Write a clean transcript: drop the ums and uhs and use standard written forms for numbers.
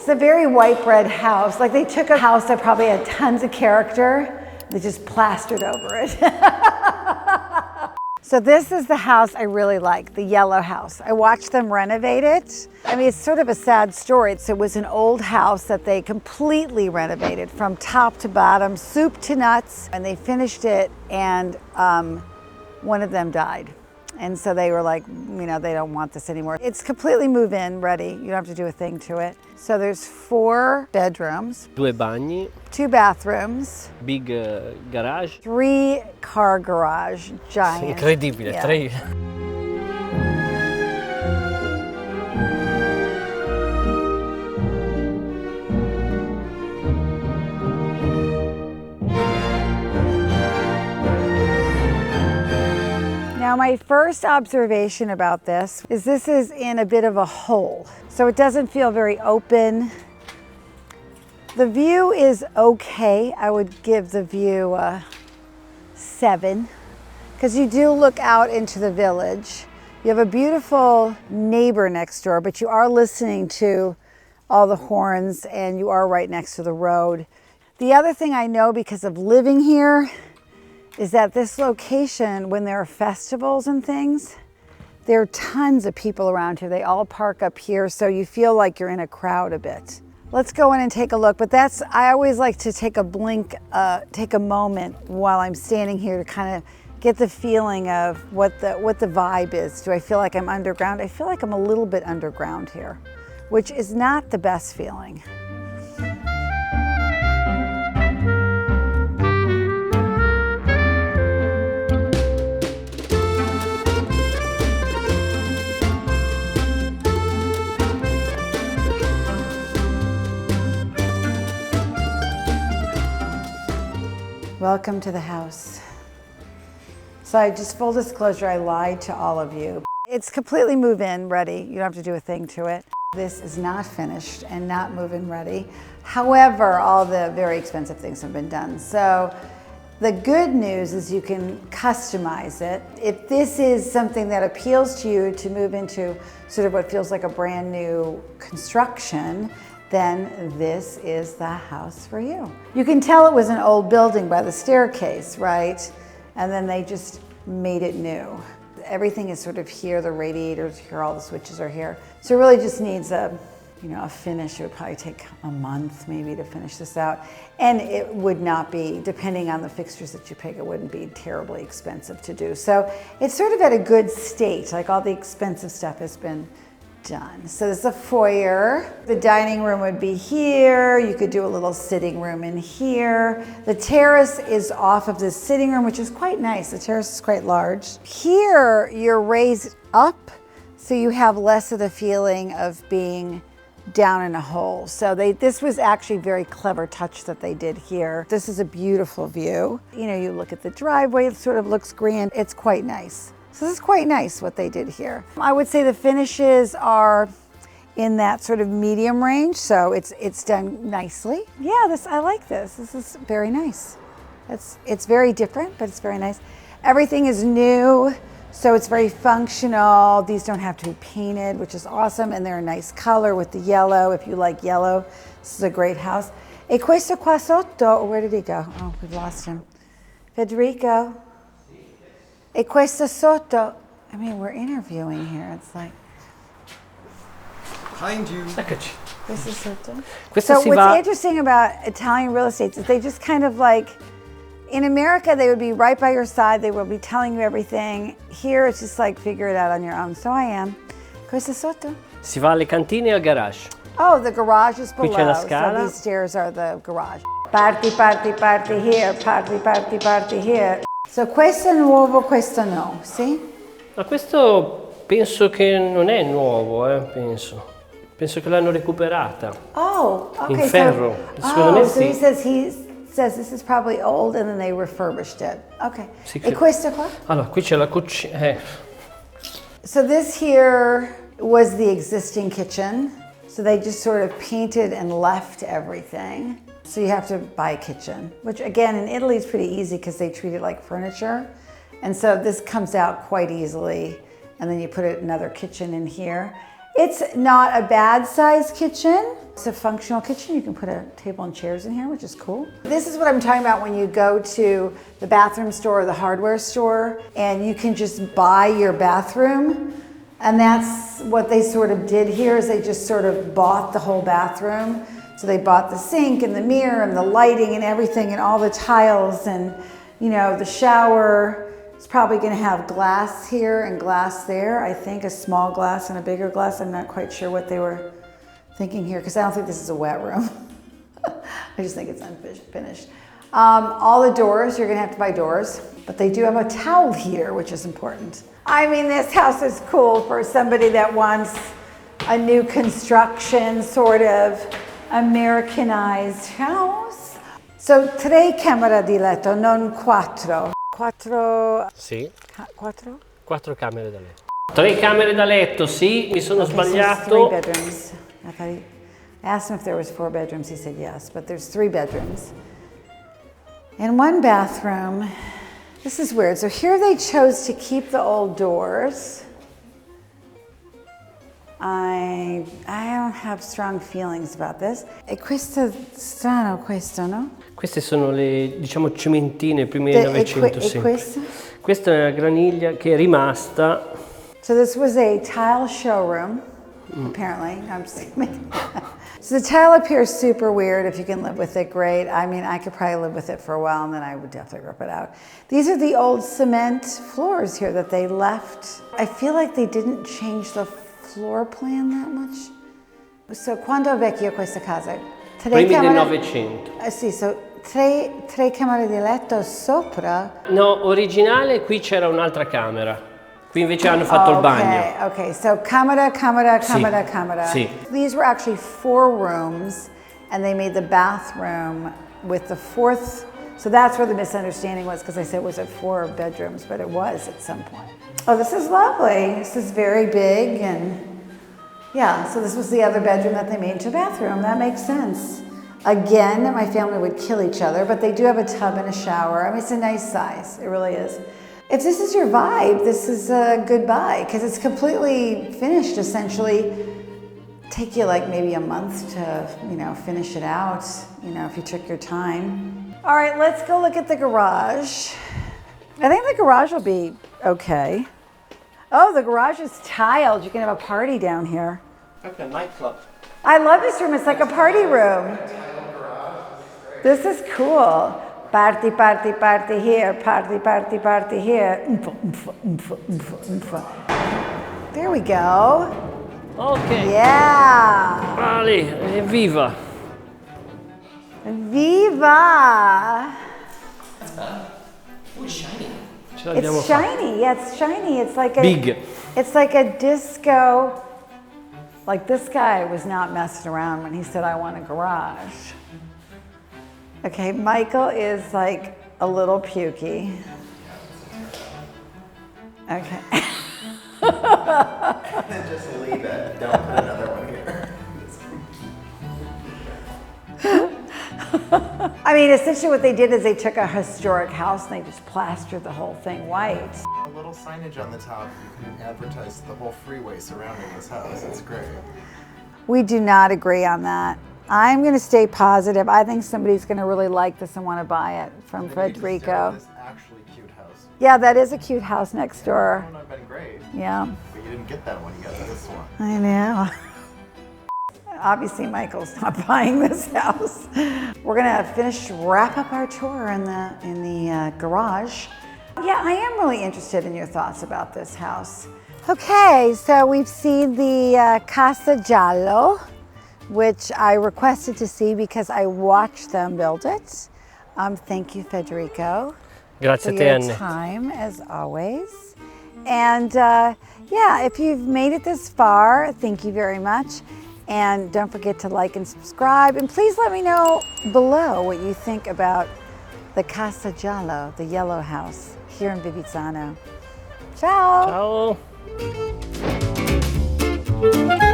It's a very white bread house. Like they took a house that probably had tons of character, they just plastered over it. So this is the house I really like, the yellow house. I watched them renovate it. I mean, it's sort of a sad story. It was an old house that they completely renovated from top to bottom, soup to nuts, and they finished it, and one of them died. And so they were like, you know, they don't want this anymore. It's completely move-in ready. You don't have to do a thing to it. So there's 4 bedrooms. 2 bagni. 2 bathrooms. Big garage. 3 car garage, giant. Incredibile, Yeah. 3. Now my first observation about this is in a bit of a hole. So it doesn't feel very open. The view is okay. I would give the view a 7 because you do look out into the village. You have a beautiful neighbor next door, but you are listening to all the horns and you are right next to the road. The other thing I know because of living here is that this location, when there are festivals and things, there are tons of people around here. They all park up here, so you feel like you're in a crowd a bit. Let's go in and take a look, but I always like to take a moment while I'm standing here to kind of get the feeling of what the vibe is. Do I feel like I'm underground? I feel like I'm a little bit underground here, which is not the best feeling. Welcome to the house. So full disclosure, I lied to all of you. It's completely move-in ready. You don't have to do a thing to it. This is not finished and not move-in ready. However, all the very expensive things have been done. So the good news is you can customize it. If this is something that appeals to you to move into sort of what feels like a brand new construction, then this is the house for you. You can tell it was an old building by the staircase, right? And then they just made it new. Everything is sort of here, the radiators here, all the switches are here. So it really just needs a finish. It would probably take a month maybe to finish this out. And it would not be, depending on the fixtures that you pick, it wouldn't be terribly expensive to do. So it's sort of at a good state, like all the expensive stuff has been done. So there's a foyer. The dining room would be here. You could do a little sitting room in here. The terrace is off of the sitting room, which is quite nice. The terrace is quite large. Here, you're raised up, so you have less of the feeling of being down in a hole. So this was actually a very clever touch that they did here. This is a beautiful view. You know, you look at the driveway, it sort of looks grand. It's quite nice. So this is quite nice what they did here. I would say the finishes are in that sort of medium range, so it's done nicely. Yeah, I like this. This is very nice. It's very different, but it's very nice. Everything is new, so it's very functional. These don't have to be painted, which is awesome, and they're a nice color with the yellow. If you like yellow, this is a great house. E questo qua sotto, where did he go? Oh, we've lost him. Federico. E questo sotto, I mean, we're interviewing here. It's like. Behind you. Eccoci. Questo sotto. Questo So what's interesting about Italian real estate is they just kind of like, in America, they would be right by your side. They will be telling you everything. Here, it's just like figure it out on your own. So I am. Questo sotto. Si va alle cantine e al garage. Oh, the garage is below. Qui c'è la scala. So these stairs are the garage. Parti, parti, parti here. Parti, parti, parti here. So questo è nuovo, questo no, sì? Ma questo penso che non è nuovo, penso. Penso che l'hanno recuperata. Oh, okay. In ferro. Secondo me so sì. he says this is probably old and then they refurbished it. Okay. Sì, E questo qua? Allora, qui c'è la cucina. So this here was the existing kitchen. So they just sort of painted and left everything. So you have to buy a kitchen, which again, in Italy is pretty easy because they treat it like furniture. And so this comes out quite easily. And then you put another kitchen in here. It's not a bad sized kitchen. It's a functional kitchen. You can put a table and chairs in here, which is cool. This is what I'm talking about when you go to the bathroom store or the hardware store and you can just buy your bathroom. And that's what they sort of did here, is they just sort of bought the whole bathroom. So they bought the sink and the mirror and the lighting and everything and all the tiles and, you know, the shower. It's probably gonna have glass here and glass there. I think a small glass and a bigger glass. I'm not quite sure what they were thinking here, because I don't think this is a wet room. I just think it's unfinished. All the doors, you're gonna have to buy doors, but they do have a towel heater, which is important. I mean, this house is cool for somebody that wants a new construction, sort of Americanized house. So, 3 camere di letto, non 4. 4? Sì. 4? 4 camere da letto. 3 camere da letto, sì, mi sono Okay, sbagliato. So 3 bedrooms. I asked him if there was 4 bedrooms. He said yes, but there's 3 bedrooms. And 1 bathroom. This is weird. So here they chose to keep the old doors. I don't have strong feelings about this. E questo strano, questo, no? Queste sono le, diciamo, cementine primi del Novecento. E questo? Questa è una graniglia che è rimasta. So this was a tile showroom, apparently. I'm just making So the tile up here is super weird. If you can live with it, great. I mean, I could probably live with it for a while and then I would definitely rip it out. These are the old cement floors here that they left. I feel like they didn't change the floor plan that much. So quando è vecchia questa casa? Primi del Novecento. Sì, so tre camere di letto sopra. No, originale, qui c'era un'altra camera. Qui invece hanno fatto il bagno. Okay, so camera. Sì. These were actually 4 rooms and they made the bathroom with the 4th. So that's where the misunderstanding was, because I said was it 4 bedrooms, but it was at some point. Oh, this is lovely. This is very big and yeah, so this was the other bedroom that they made into a bathroom. That makes sense. Again, my family would kill each other, but they do have a tub and a shower. I mean, it's a nice size. It really is. If this is your vibe, this is a good buy, because it's completely finished, essentially. Take you like maybe a month to, you know, finish it out, you know, if you took your time. All right, let's go look at the garage. I think the garage will be okay. Oh, the garage is tiled. You can have a party down here. Like a nightclub. I love this room. It's like a party room. This is cool. Party here, party here. There we go. Ok. Yeah. Vale, evviva. Viva. Oh, shiny. Ce It's shiny. Yeah, it's shiny. It's like a big. It's like a disco. Like this guy was not messing around when he said, I want a garage. Okay, Michael is like a little pukey. Okay. And just leave it. Don't put another one here. I mean, essentially what they did is they took a historic house and they just plastered the whole thing white. A little signage on the top. You can advertise the whole freeway surrounding this house. It's great. We do not agree on that. I'm going to stay positive. I think somebody's going to really like this and want to buy it from Federico. This actually cute house. Yeah, that is a cute house next door. That would have been great. Yeah. But you didn't get that one. You got this one. I know. Obviously, Michael's not buying this house. We're gonna wrap up our tour in the garage. Yeah, I am really interested in your thoughts about this house. Okay, so we've seen the Casa Giallo, which I requested to see because I watched them build it. Thank you, Federico. Grazie for a te, your Annette. time, as always. And yeah, if you've made it this far, thank you very much. And don't forget to like and subscribe. And please let me know below what you think about the Casa Giallo, the yellow house here in Fivizzano. Ciao. Ciao.